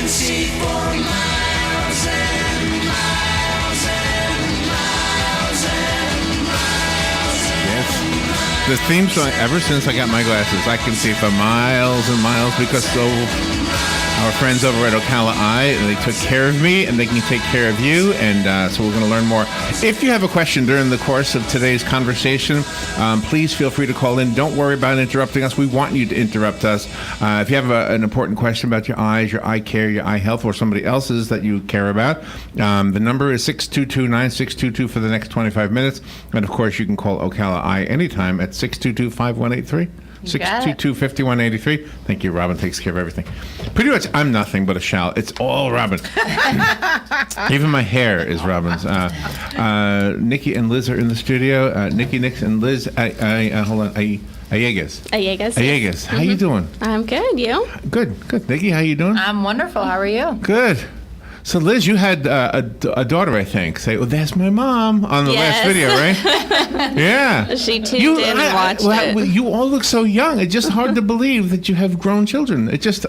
can see for miles and miles and miles and miles. Yes. The theme song, ever since I got my glasses, I can see for miles and miles because our friends over at Ocala Eye, they took care of me, and they can take care of you, and so we're going to learn more. If you have a question during the course of today's conversation, please feel free to call in. Don't worry about interrupting us. We want you to interrupt us. If you have an important question about your eyes, your eye care, your eye health, or somebody else's that you care about, the number is 622-9622 for the next 25 minutes. And, of course, you can call Ocala Eye anytime at 622-5183. 622-5183. Thank you. Robin takes care of everything. Pretty much, I'm nothing but a shell. It's all Robin. Even my hair is Robin's. Nikki and Liz are in the studio. Nikki, Nix, and Liz. Hold on. Allegas. How you doing? I'm good. You? Good. Nikki, how you doing? I'm wonderful. How are you? Good. So, Liz, you had a daughter, I think, say, "Oh, that's my mom" on the last video, right? Yeah. She tuned in and watched it. You all look so young. It's just hard to believe that you have grown children. It just,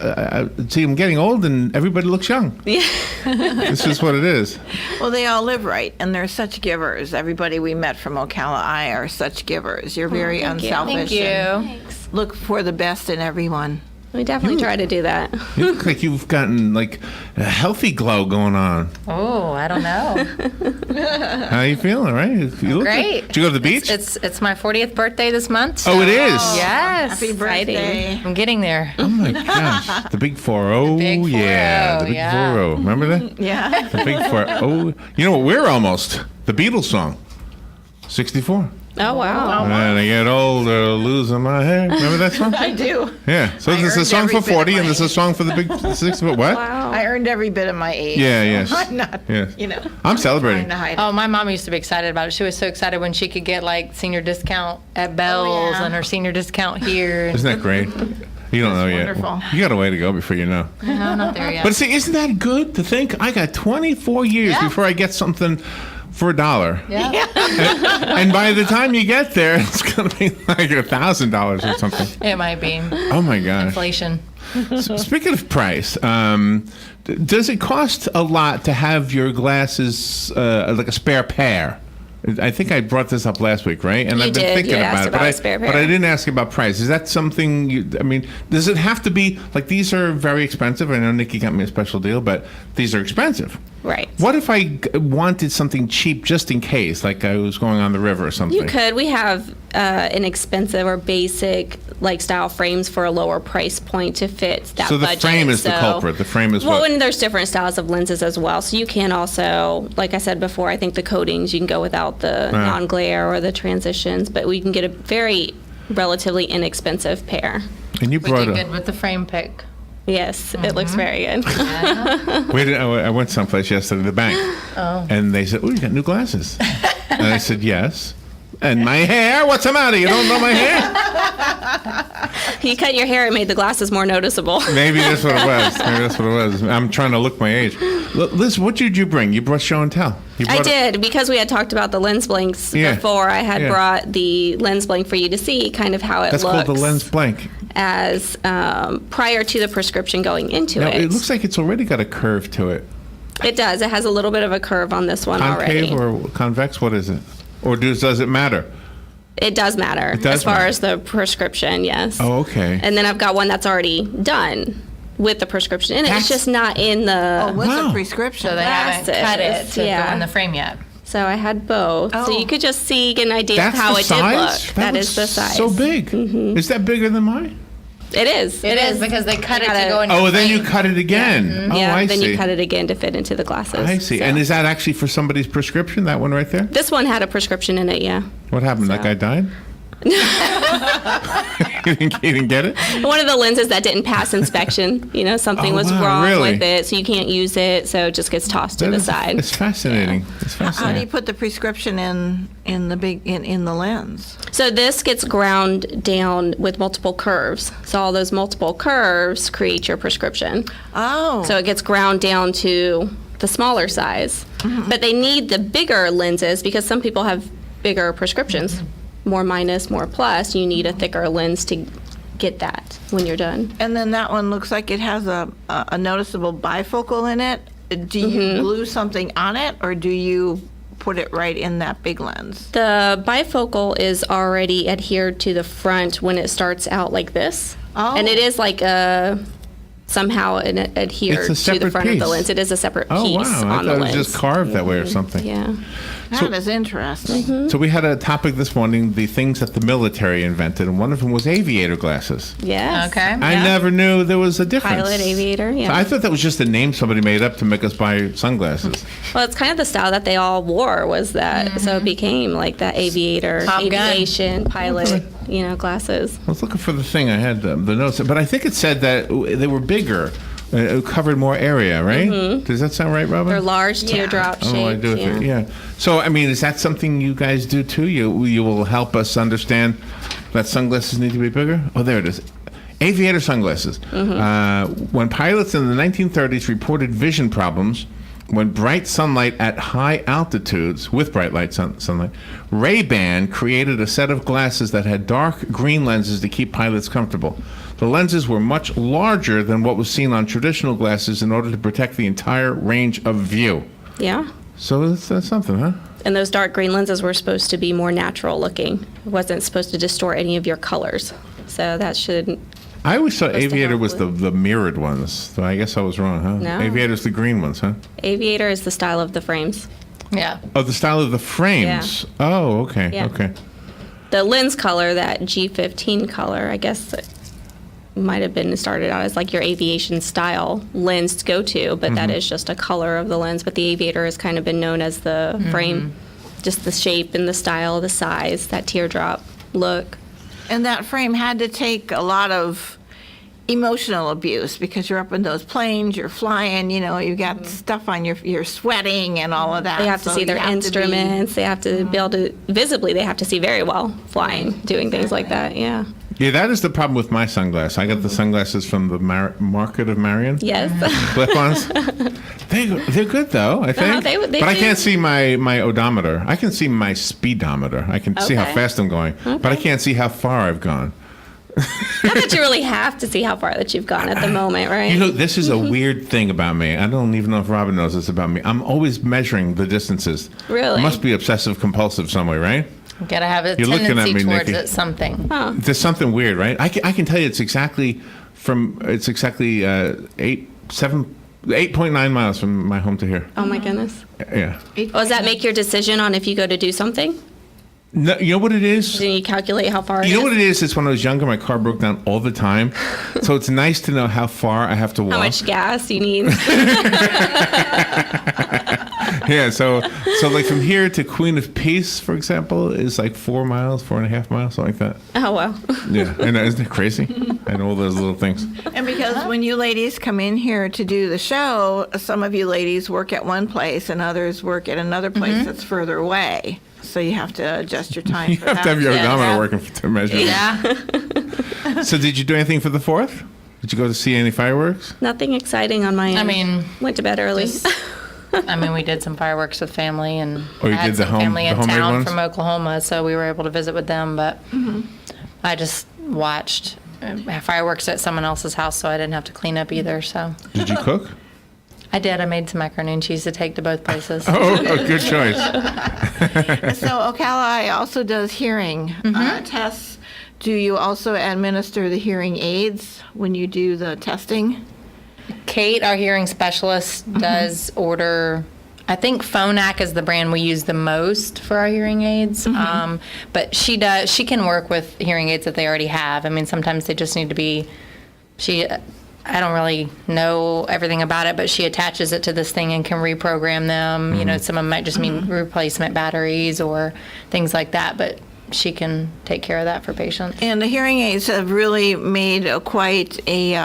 see, I'm getting old and everybody looks young. Yeah. This is what it is. Well, they all live right, and they're such givers. Everybody we met from Ocala Eye are such givers. You're very unselfish. Thank you. And look for the best in everyone. We definitely try to do that. You look like you've gotten like a healthy glow going on. Oh, I don't know. How you feeling? Right? You look Great. Good. Did you go to the beach? It's my 40th birthday this month. So Oh, it is? Yes. Happy birthday. I'm getting there. Oh my gosh, the big 4-0. big 4-0, Yeah, the big yeah. 4-0. Remember that? Yeah. The big 4-0. You know what? We're almost the Beatles song. 64. Oh, wow. And I get older, losing my hair. Remember that song? I do. Yeah. So I there's a earned song every for bit of 40, and my there's a age. song for the big 60. What? Wow. I earned every bit of my age. Yeah. Yes. I'm not, Yes. I'm celebrating. trying to hide it. Oh, my mom used to be excited about it. She was so excited when she could get like senior discount at Bell's yeah. and her senior discount here. Isn't that great? You don't know yet. wonderful. You got a way to go before you know. No, I'm not there yet. But see, isn't that good to think? I got 24 years Yeah. before I get something for $1. yeah. And by the time you get there, it's going to be like $1,000 or something. It might be. Oh my gosh. Inflation. So speaking of price, does it cost a lot to have your glasses like a spare pair? I think I brought this up last week, right? And You I've been did. thinking You about asked it, about a spare pair. but I didn't ask about price. Is that something? I mean, does it have to be like these are very expensive? I know Nikki got me a special deal, but these are expensive. Right. What if I wanted something cheap just in case, like I was going on the river or something? You could. We have inexpensive or basic like style frames for a lower price point to fit that So the budget. frame is the culprit. The frame is well, what? and there's different styles of lenses as well. So you can also, like I said before, I think the coatings, you can go without the non-glare or the transitions, but we can get a very relatively inexpensive pair. And you We brought did a. good with the frame pick. Yes, it looks very good. I went someplace yesterday, the bank, and they said, "Oh, you got new glasses," and I said, "Yes." And my hair? What's the matter? You don't know my hair? You cut your hair, it made the glasses more noticeable. Maybe that's what it was. I'm trying to look my age. Liz, what did you bring? You brought show and tell. I did, because we had talked about the lens blanks before. I had brought the lens blank for you to see kind of how it That's looks. called the lens blank. As prior to the prescription going into Now, it. it looks like it's already got a curve to it. It does. It has a little bit of a curve on this one Concave already. or convex? What is it? Or does it matter? It does matter It does as far matter. as the prescription, yes. Oh, okay. And then I've got one that's already done with the prescription in it. It's just not in the. What's Wow. a prescription? So they haven't cut it Glasses, to go yeah. in the frame yet. So I had both. So Oh. you could just see, get an idea That's of how the it size? did look. That is the looks size. So big. Is that bigger than mine? It is. It is because they cut it to gotta- go in Oh, your then you frame. cut it again. Oh, Yeah, I then see. you cut it again to fit into the glasses. I see. So. And is that actually for somebody's prescription, that one right there? This one had a prescription in it, yeah. What happened? That guy died? He didn't get it? One of the lenses that didn't pass inspection, something Oh, was wow, wrong really? with it, so you can't use it, so it just gets tossed to the side. It's fascinating. It's How do you fascinating. put the prescription in the lens? So this gets ground down with multiple curves. So all those multiple curves create your prescription. Oh. So it gets ground down to the smaller size. But they need the bigger lenses because some people have bigger prescriptions. More minus, more plus. You need a thicker lens to get that when you're done. And then that one looks like it has a noticeable bifocal in it. Do you glue something on it, or do you put it right in that big lens? The bifocal is already adhered to the front when it starts out like this. Oh. And it is like somehow adhered It's a to the separate front of the piece. lens. It is a separate Oh, piece wow. I on thought the it lens. was just carved that way or something. Yeah. That is interesting. So we had a topic this morning, the things that the military invented, and one of them was aviator glasses. Yes. Okay. I never knew there was a difference. Pilot, aviator, yeah. So I thought that was just a name somebody made up to make us buy sunglasses. Well, it's kind of the style that they all wore was that. So it became like that aviator, Top gun. aviation, pilot, glasses. I was looking for the thing. I had the notes, but I think it said that they were bigger. It covered more area, right? Does that sound right, Robin? They're large teardrop shaped. Oh, I do. Yeah. So, I mean, is that something you guys do too? You will help us understand that sunglasses need to be bigger? Oh, there it is. Aviator sunglasses. When pilots in the 1930s reported vision problems when bright sunlight at high altitudes, with bright light sunlight, Ray-Ban created a set of glasses that had dark green lenses to keep pilots comfortable. The lenses were much larger than what was seen on traditional glasses in order to protect the entire range of view. Yeah. So that's something, huh? And those dark green lenses were supposed to be more natural looking. It wasn't supposed to distort any of your colors. So that should. I always thought Supposed to Aviator help was with- the mirrored ones. So I guess I was wrong, huh? No. Aviator's the green ones, huh? Aviator is the style of the frames. Yeah. Oh, the style of the frames. Oh, okay, Yeah. okay. The lens color, that G15 color, I guess it might have been started out as like your aviation style lens to go to, but that is just a color of the lens. But the Aviator has kind of been known as the frame, just the shape and the style, the size, that teardrop look. And that frame had to take a lot of emotional abuse because you're up in those planes, you're flying, you got stuff on you're sweating and all of that. They have to So see you their have to be- instruments. They have to be able to, visibly, they have to see very well flying, doing things like that. Yeah. Yeah, that is the problem with my sunglasses. I got the sunglasses from the Market of Marion. Yes. Clip-ons. They're good though, I think. they but I do. can't see my odometer. I can see my speedometer. I can see how Okay. fast I'm going, but I can't see how far I've gone. Not that you really have to see how far that you've gone at the moment, right? You know, this is a weird thing about me. I don't even know if Robin knows this about me. I'm always measuring the distances. Really? I must be obsessive compulsive some way, right? Got to have a You're looking at tendency me, towards Nikki. it, something. There's something weird, right? I can tell you it's exactly 8.9 miles from my home to here. Oh my goodness. Yeah. Well, does that make your decision on if you go to do something? No, you know what it is? Then you calculate how far it You know is? what it is? It's when I was younger, my car broke down all the time. So it's nice to know how far I have to walk. How much gas you need. Yeah, so like from here to Queen of Peace, for example, is like 4 miles, 4.5 miles, something like that. Oh, wow. Yeah, and isn't it crazy? And all those little things. And because when you ladies come in here to do the show, some of you ladies work at one place and others work at another place that's further away. So you have to adjust your time You for have that. to have your Yeah. odometer working to measure. Yeah. So did you do anything for the 4th? Did you go to see any fireworks? Nothing exciting on my end. I mean, went to bed early. we did some fireworks with family, and Oh, you I had did the some family in homemade town ones? from Oklahoma, so we were able to visit with them. But I just watched fireworks at someone else's house, so I didn't have to clean up either. So Did you cook? I did. I made some macaroni and cheese to take to both places. Oh, good choice. So Ocala Eye also does hearing tests. Do you also administer the hearing aids when you do the testing? Kate, our hearing specialist, does order. I think Phonak is the brand we use the most for our hearing aids. But she can work with hearing aids that they already have. I mean, sometimes they just need to be. I don't really know everything about it, but she attaches it to this thing and can reprogram them. You know, some of them might just mean replacement batteries or things like that, but she can take care of that for patients. And the hearing aids have really made quite a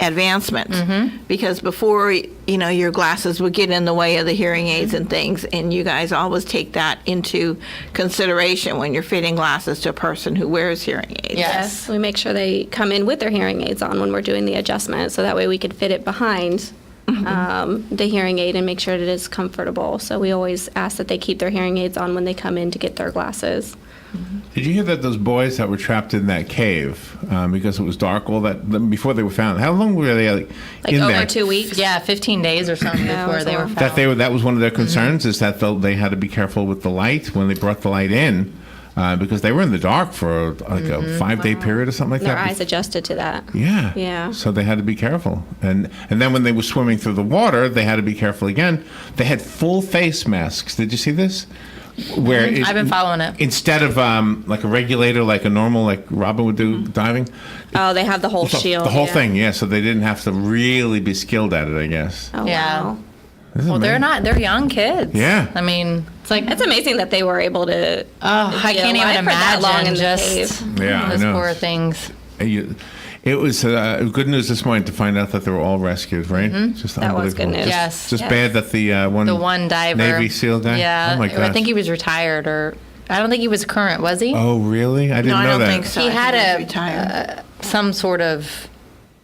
advancement because before your glasses would get in the way of the hearing aids and things, and you guys always take that into consideration when you're fitting glasses to a person who wears hearing aids. Yes. We make sure they come in with their hearing aids on when we're doing the adjustment, so that way we could fit it behind the hearing aid and make sure that it is comfortable. So we always ask that they keep their hearing aids on when they come in to get their glasses. Did you hear that those boys that were trapped in that cave because it was dark all that before they were found? How long were they Like in over there? 2 weeks. Yeah, 15 days or something Yeah, it before was they a were long- found. That was one of their concerns is that they had to be careful with the light when they brought the light in because they were in the dark for like a 5-day period or something like Their that. eyes adjusted to that. Yeah. Yeah. So they had to be careful. And then when they were swimming through the water, they had to be careful again. They had full face masks. Did you see this? Where I've been following it. Instead of like a regulator, like a normal, like Robin would do diving. Oh, they have the whole So shield. the whole yeah. thing, yeah. So they didn't have to really be skilled at it, I guess. Oh, Yeah. wow. Isn't Well, it they're amazing? they're young kids. Yeah. I mean, it's like, It's amazing that they were able to. I can't alive even for that long in imagine the just cave. Yeah, I those know. poor things. It was good news this morning to find out that they were all rescued, right? Just That was good unbelievable. news. Yes. Just Yes. bad that the The one diver. Navy SEAL guy. Yeah. Oh my I gosh. think he was retired, or I don't think he was current, was he? Oh really? I didn't No, I know don't that. think so. He I had think a he's retired. some sort of.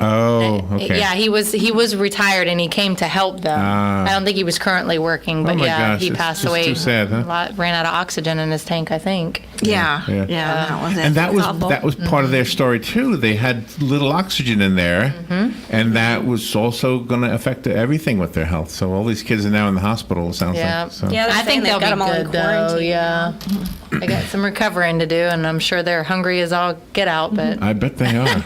Oh, okay. Yeah, he was retired and he came to help them. Ah. I don't think he was currently working, but Oh my yeah, gosh, he it's passed just away. too sad, huh? Ran out of oxygen in his tank, I think. Yeah, Yeah. yeah, that was it. And that was awful. part of their story too. They had little oxygen in there, and that was also going to affect everything with their health. So all these kids are now in the hospital. It sounds Yeah. like. So. Yeah, they're I think saying they'll they've got be them all in good though. quarantine. Yeah, they got some recovering to do, and I'm sure they're hungry as all get out. But I bet they are.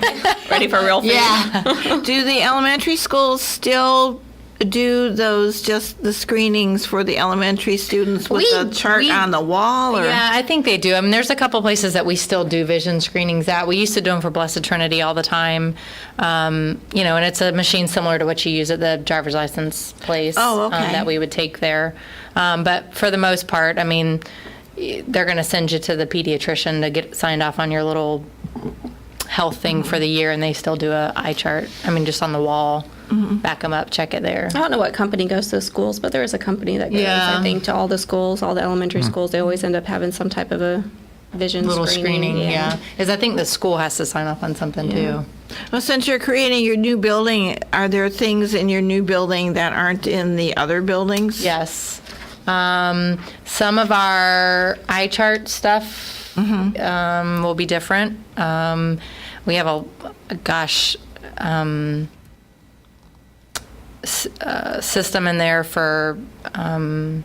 Ready for real food. yeah, Do the elementary schools still do just the screenings for the elementary students with We- the chart we- on the wall? Or? yeah, I think they do. I mean, there's a couple places that we still do vision screenings at. We used to do them for Blessed Trinity all the time. And it's a machine similar to what you use at the driver's license place. Oh, okay. That we would take there. But for the most part, I mean, they're going to send you to the pediatrician to get signed off on your little health thing for the year, and they still do a eye chart. I mean, just on the wall, back them up, check it there. I don't know what company goes to the schools, but there is a company that goes, Yeah. I think, to all the schools, all the elementary schools. They always end up having some type of a vision Little screening. screening, yeah. Because I think the school has to sign off on something too. Well, since you're creating your new building, are there things in your new building that aren't in the other buildings? Yes. Some of our eye chart stuff will be different. We have system in there for, I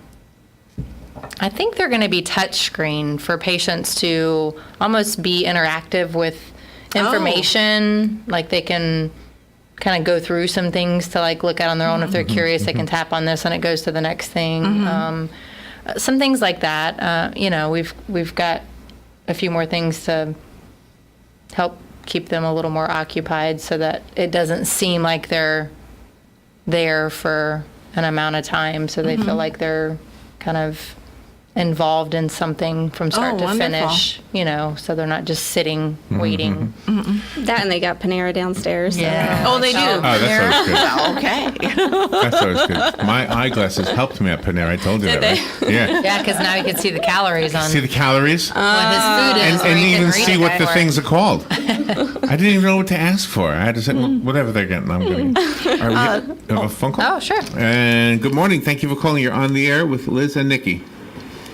think they're going to be touch screen for patients to almost be interactive with information. Like they can kind of go through some things to like look at on their own. If they're curious, they can tap on this and it goes to the next thing. Some things like that. We've got a few more things to help keep them a little more occupied so that it doesn't seem like they're there for an amount of time, so they feel like they're kind of involved in something from start to wonderful. finish, so they're not just sitting waiting. That and they got Panera downstairs. so- Yeah. Oh, they do? Oh, that's always good. Well, okay. That's always good. My eyeglasses helped me at Panera. I told you that, right? Yeah. Yeah, because now you can see the calories on See the calories? what his food is. or and you can even read see it what right the where- things are called. I didn't even know what to ask for. I had to say, well, whatever they're getting, I'm getting. All right, we have a phone call? Oh, sure. And good morning. Thank you for calling. You're on the air with Liz and Nikki.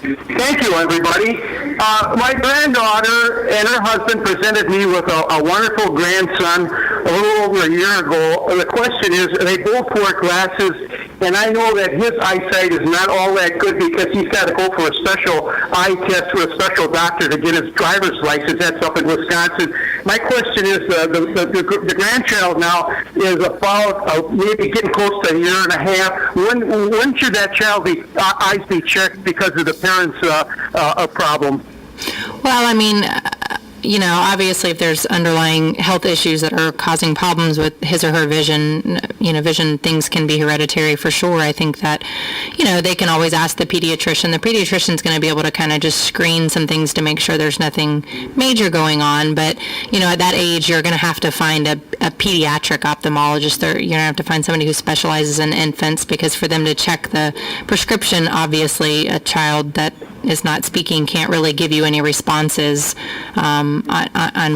Thank you, everybody. My granddaughter and her husband presented me with a wonderful grandson a little over a year ago. The question is, they both wear glasses, and I know that his eyesight is not all that good because he's got to go for a special eye test with a special doctor to get his driver's license. That's up in Wisconsin. My question is, the grandchild now is about maybe getting close to a year and a half. When should that child eyes be checked because of the parents' problem? Well, I mean, obviously if there's underlying health issues that are causing problems with his or her vision, vision things can be hereditary for sure. I think that, they can always ask the pediatrician. The pediatrician's going to be able to kind of just screen some things to make sure there's nothing major going on. But, at that age, you're going to have to find a pediatric ophthalmologist. You're going to have to find somebody who specializes in infants, because for them to check the prescription, obviously a child that is not speaking can't really give you any responses on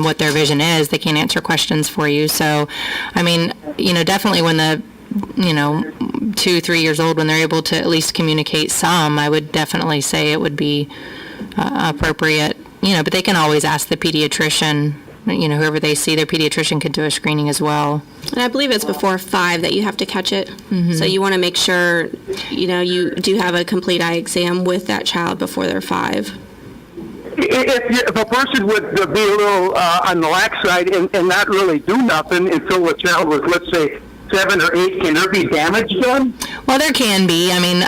what their vision is. They can't answer questions for you. So, I mean, definitely when the 2-3 years old, when they're able to at least communicate some, I would definitely say it would be appropriate, but they can always ask the pediatrician, whoever they see, their pediatrician could do a screening as well. And I believe it's before 5 that you have to catch it. So you want to make sure, you do have a complete eye exam with that child before they're 5. If a person would be a little on the lax side and not really do nothing until the child was, let's say, 7 or 8, can there be damage done? Well, there can be. I mean,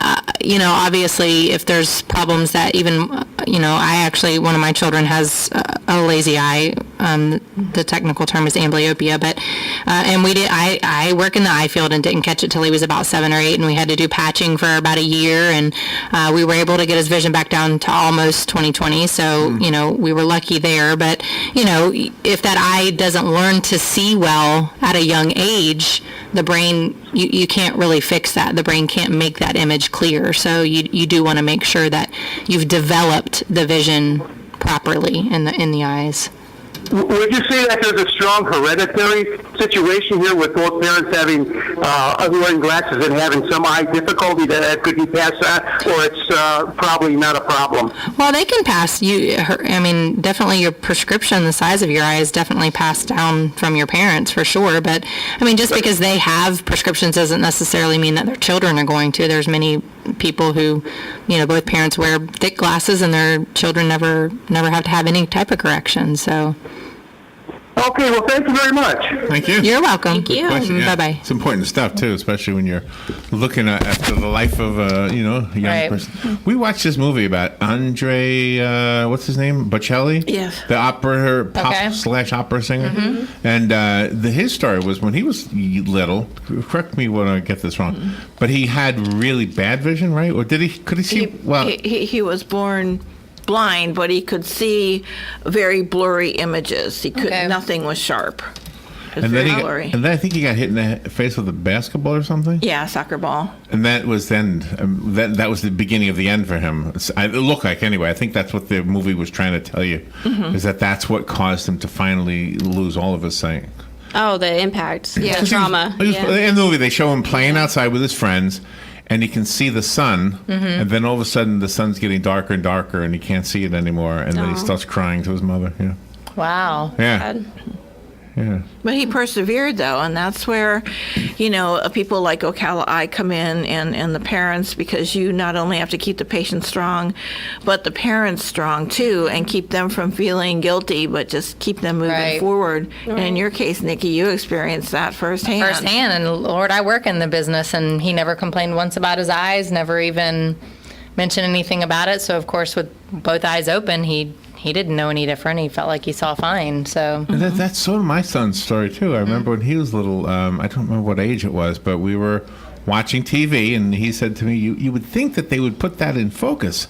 obviously, if there's problems that even, one of my children has a lazy eye. The technical term is amblyopia, but and I work in the eye field and didn't catch it till he was about 7 or 8, and we had to do patching for about a year, and we were able to get his vision back down to almost 20/20. So we were lucky there. But if that eye doesn't learn to see well at a young age, the brain, you can't really fix that. The brain can't make that image clear. So you do want to make sure that you've developed the vision properly in the eyes. Would you say that there's a strong hereditary situation here with both parents having wearing glasses and having some eye difficulty that could be passed on, or it's probably not a problem? Well, they can pass definitely your prescription, the size of your eye is definitely passed down from your parents for sure. But just because they have prescriptions doesn't necessarily mean that their children are going to. There's many people who, both parents wear thick glasses and their children never have to have any type of correction. So. Okay, well, thank you very much. Thank you. You're welcome. Thank you. Bye-bye. It's important stuff, too, especially when you're looking at the life of a young Right. person. We watched this movie about Andre, what's his name? Bocelli? Yes. The opera, Okay. pop/opera singer. And his story was when he was little, correct me when I get this wrong, but he had really bad vision, right? Or could he see? He was born blind, but he could see very blurry images. He could Okay. Nothing was sharp. It was and very then blurry. I think he got hit in the face with a basketball or something. Yeah, soccer ball. And that was then that was the beginning of the end for him. It looked like anyway. I think that's what the movie was trying to tell you, is that's what caused him to finally lose all of his sight. Oh, the impact. Yeah, trauma. In the movie, they show him playing outside with his friends, and he can see the sun, and then all of a sudden the sun's getting darker and darker, and he can't see it anymore, and then he starts crying to his mother. Yeah. Wow. Yeah. Yeah. But he persevered, though, and that's where, people like Ocala Eye come in and the parents, because you not only have to keep the patient strong, but the parents strong, too, and keep them from feeling guilty, but just keep them moving Right. forward. And in your case, Nikki, you experienced that firsthand. And Lord, I work in the business, and he never complained once about his eyes, never even mentioned anything about it. So, of course, with both eyes open, he didn't know any different. He felt like he saw fine. So And that's sort of my son's story, too. I remember when he was little, I don't remember what age it was, but we were watching TV, and he said to me, you would think that they would put that in focus.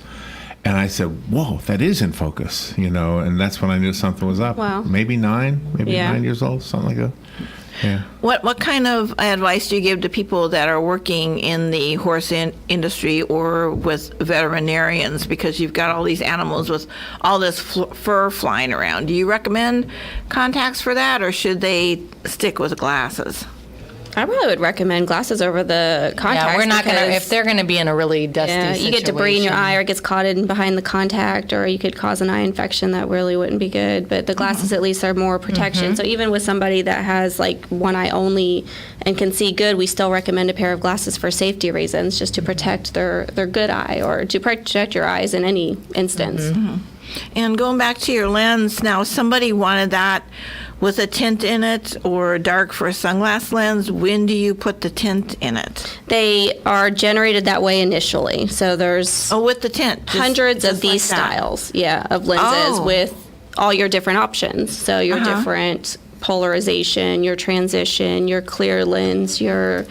And I said, whoa, that is in focus, and that's when I knew something was up. Wow. Maybe 9 years old, something like that. Yeah. What kind of advice do you give to people that are working in the horse industry or with veterinarians, because you've got all these animals with all this fur flying around? Do you recommend contacts for that, or should they stick with glasses? I probably would recommend glasses over the contacts. yeah, we're not going to, because- if they're going to be in a really dusty situation. you get debris in your eye, or it gets caught in behind the contact, or you could cause an eye infection that really wouldn't be good. But the glasses at least are more protection. So even with somebody that has like one eye only and can see good, we still recommend a pair of glasses for safety reasons, just to protect their good eye, or to protect your eyes in any instance. And going back to your lens, now, if somebody wanted that with a tint in it or dark for a sunglass lens, when do you put the tint in it? They are generated that way initially. So there's Oh, with the tint. hundreds of just these like that. styles, of lenses Oh. with all your different options. So your different polarization, your transition, your clear lens, your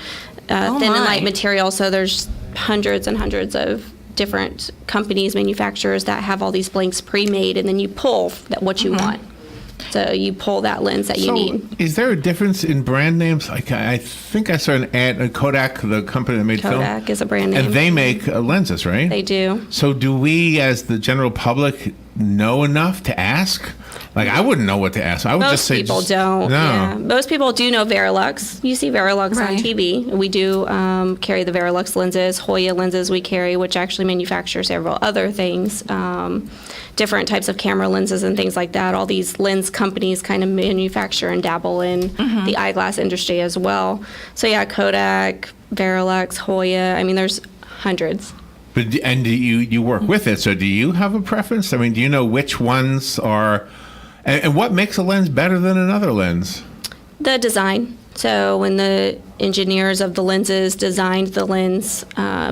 thin and my. light material. So there's hundreds and hundreds of different companies, manufacturers that have all these blanks pre-made, and then you pull what you want. So you pull that lens that you need. Is there a difference in brand names? Like I think I saw an ad, Kodak, the company that made film. Kodak is a brand name. And they make lenses, right? They do. So do we, as the general public, know enough to ask? Like, I wouldn't know what to ask. I would just Most say people just- don't. No. Yeah. Most people do know Verilux. You see Verilux on Right. TV. We do carry the Verilux lenses, Hoya lenses we carry, which actually manufacture several other things, different types of camera lenses and things like that. All these lens companies kind of manufacture and dabble in the eyeglass industry as well. So yeah, Kodak, Verilux, Hoya. I mean, there's hundreds. But do you work with it? So do you have a preference? I mean, do you know which ones are, and what makes a lens better than another lens? The design. So when the engineers of the lenses designed the lens,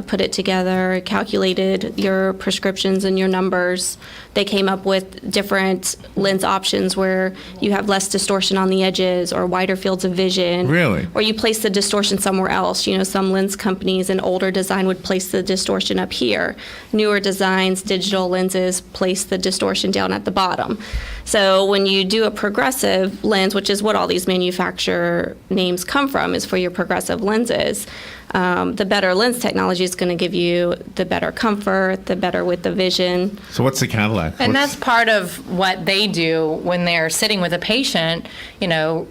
put it together, calculated your prescriptions and your numbers, they came up with different lens options where you have less distortion on the edges or wider fields of vision. Really? Or you place the distortion somewhere else. You know, some lens companies, an older design would place the distortion up here. Newer designs, digital lenses, place the distortion down at the bottom. So when you do a progressive lens, which is what all these manufacturer names come from, is for your progressive lenses, the better lens technology is going to give you the better comfort, the better width of vision. So what's the Cadillac? And What's- that's part of what they do when they're sitting with a patient, you know,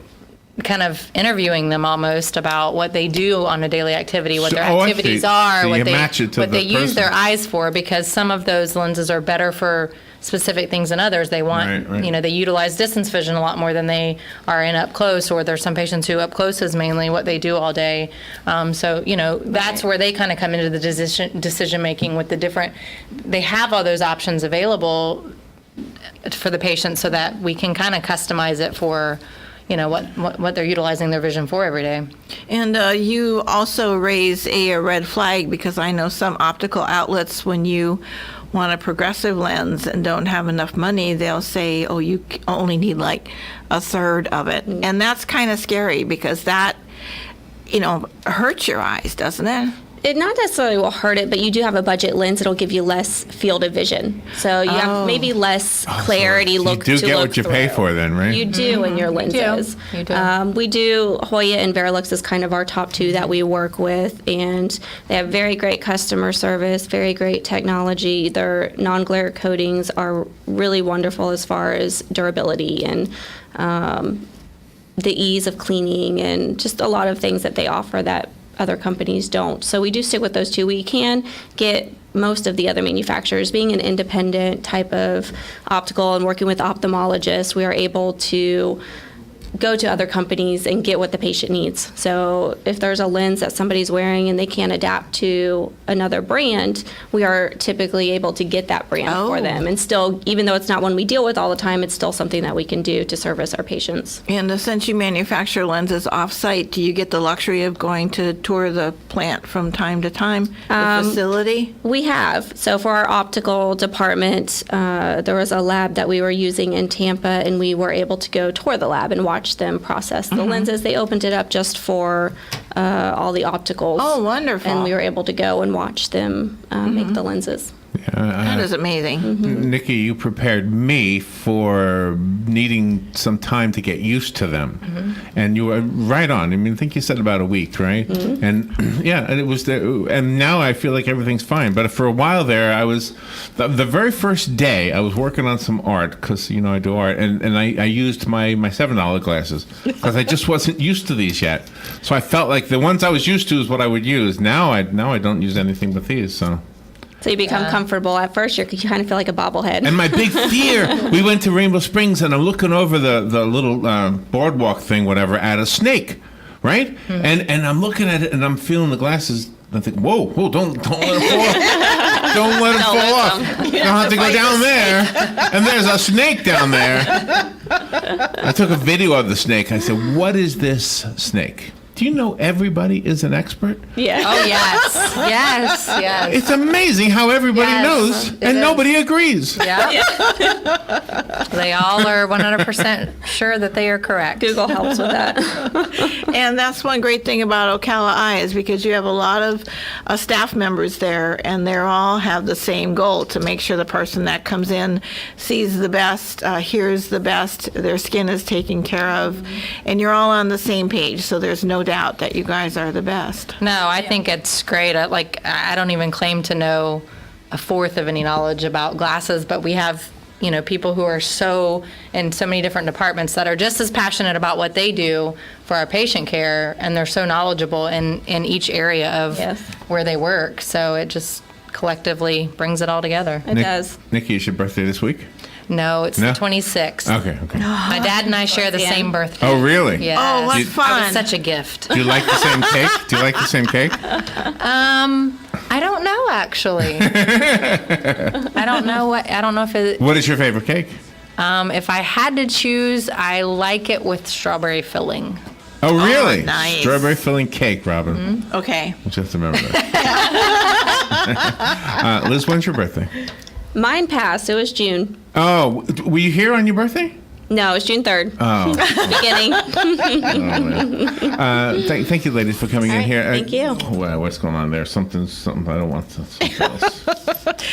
kind of interviewing them almost about what they do on a daily activity, what So- their oh, I activities see. are, So what you they, match it to what the they use their person. eyes for, because some of those lenses are better for specific things than others. They want, Right. you know, they utilize distance vision a lot more than they are in up close, or there's some patients who up close is mainly what they do all day. So, you know, that's where they kind of come into the decision making with the different, they have all those options available for the patient so that we can kind of customize it for, you know, what they're utilizing their vision for every day. And you also raise a red flag, because I know some optical outlets, when you want a progressive lens and don't have enough money, they'll say, oh, you only need like a third of it. And that's kind of scary, because that, you know, hurts your eyes, doesn't it? It not necessarily will hurt it, but you do have a budget lens. It'll give you less field of vision. So you have maybe less clarity you look do to get look what you pay through. for then, right? You do in your lenses. You do. We do. Hoya and Verilux is kind of our top two that we work with, and they have very great customer service, very great technology. Their non-glare coatings are really wonderful as far as durability and the ease of cleaning, and just a lot of things that they offer that other companies don't. So we do stick with those two. We can get most of the other manufacturers. Being an independent type of optical and working with ophthalmologists, we are able to go to other companies and get what the patient needs. So if there's a lens that somebody's wearing and they can't adapt to another brand, we are typically able to get that brand for Oh. them. And still, even though it's not one we deal with all the time, it's still something that we can do to service our patients. And since you manufacture lenses off-site, do you get the luxury of going to tour the plant from time to time, the facility? We have. So for our optical department, there was a lab that we were using in Tampa, and we were able to go tour the lab and watch them process the lenses. They opened it up just for all the opticals. Oh, wonderful. And we were able to go and watch them make the lenses. That is amazing. Nikki, you prepared me for needing some time to get used to them, and you were right on. I mean, I think you said about a week, right? And yeah, and it was there. And now I feel like everything's fine. But for a while there, I was the very first day I was working on some art, because you know I do art, and I used my $7 glasses because I just wasn't used to these yet. So I felt like the ones I was used to is what I would use. Now I don't use anything but these. So you become comfortable. At first, you kind of feel like a bobblehead. And my big fear, we went to Rainbow Springs, and I'm looking over the little boardwalk thing, whatever, at a snake, right? And I'm looking at it, and I'm feeling the glasses. I think, whoa, don't let it fall. Don't let it fall off. You don't have to go down there. And there's a snake down there. I took a video of the snake. I said, what is this snake? Do you know everybody is an expert? Yeah. Oh, yes. Yes, yes. It's amazing how everybody Yes, knows, it and is. nobody agrees. Yeah. They all are 100% sure that they are correct. Google helps with that. And that's one great thing about Ocala Eye, is because you have a lot of staff members there, and they all have the same goal, to make sure the person that comes in sees the best, hears the best, their skin is taken care of, and you're all on the same page, so there's no doubt that you guys are the best. No, I think it's great. I don't even claim to know a fourth of any knowledge about glasses, but we have people who are so in so many different departments that are just as passionate about what they do for our patient care, and they're so knowledgeable in each area of Yes. where they work. So it just collectively brings it all together. It does. Nikki, is your birthday this week? No, it's No? the 26th. Okay. My dad and I share the Yeah. same birthday. Oh, really? Yes. Oh, what You- That fun. was such a gift. Do you like the same cake? Do you like the same cake? I don't know, actually. I don't know if it. What is your favorite cake? If I had to choose, I like it with strawberry filling. Oh, really? nice. Strawberry filling cake, Robin. Mm-hmm. Okay. We'll just remember that. Liz, when's your birthday? Mine passed. It was June. Oh, were you here on your birthday? No, it was June 3rd. Oh. Beginning. Thank you, ladies, for coming in right, here. thank you. Well, what's going on there? Something I don't want to. Something else.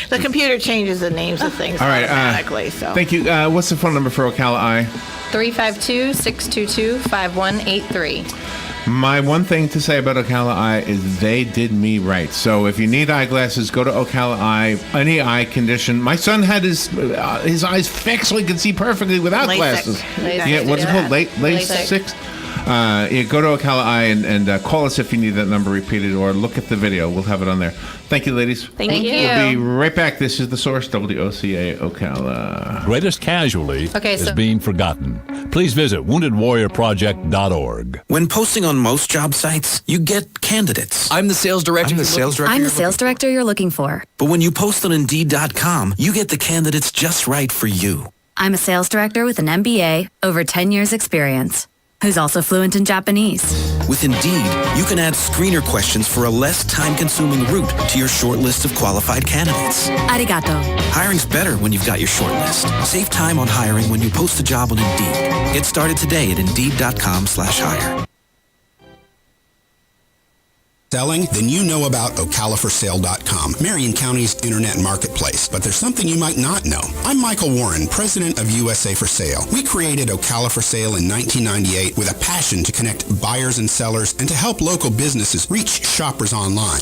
The computer changes the names of things All right. automatically. So Thank you. What's the phone number for Ocala Eye? 352-622-5183. My one thing to say about Ocala Eye is they did me right. So if you need eyeglasses, go to Ocala Eye. Any eye condition. My son had his eyes fixed so he could see perfectly without LASIK. glasses. LASIK. Yeah, what's it called? LASIK. LASIK. Go to Ocala Eye and call us if you need that number repeated, or look at the video. We'll have it on there. Thank you, ladies. Thank Thank you. you. We'll be right back. This is The Source, WOCA Ocala. Greatest casualty Okay, is so- being forgotten. Please visit woundedwarriorproject.org. When posting on most job sites, you get candidates. I'm the sales director. I'm the sales director you're looking for. But when you post on Indeed.com, you get the candidates just right for you. I'm a sales director with an MBA, over 10 years experience, who's also fluent in Japanese. With Indeed, you can add screener questions for a less time-consuming route to your short list of qualified candidates. Arigato. Hiring's better when you've got your short list. Save time on hiring when you post a job on Indeed. Get started today at Indeed.com/hire. Selling? Then you know about OcalaForSale.com, Marion County's internet marketplace. But there's something you might not know. I'm Michael Warren, president of USA for Sale. We created Ocala for Sale in 1998 with a passion to connect buyers and sellers and to help local businesses reach shoppers online.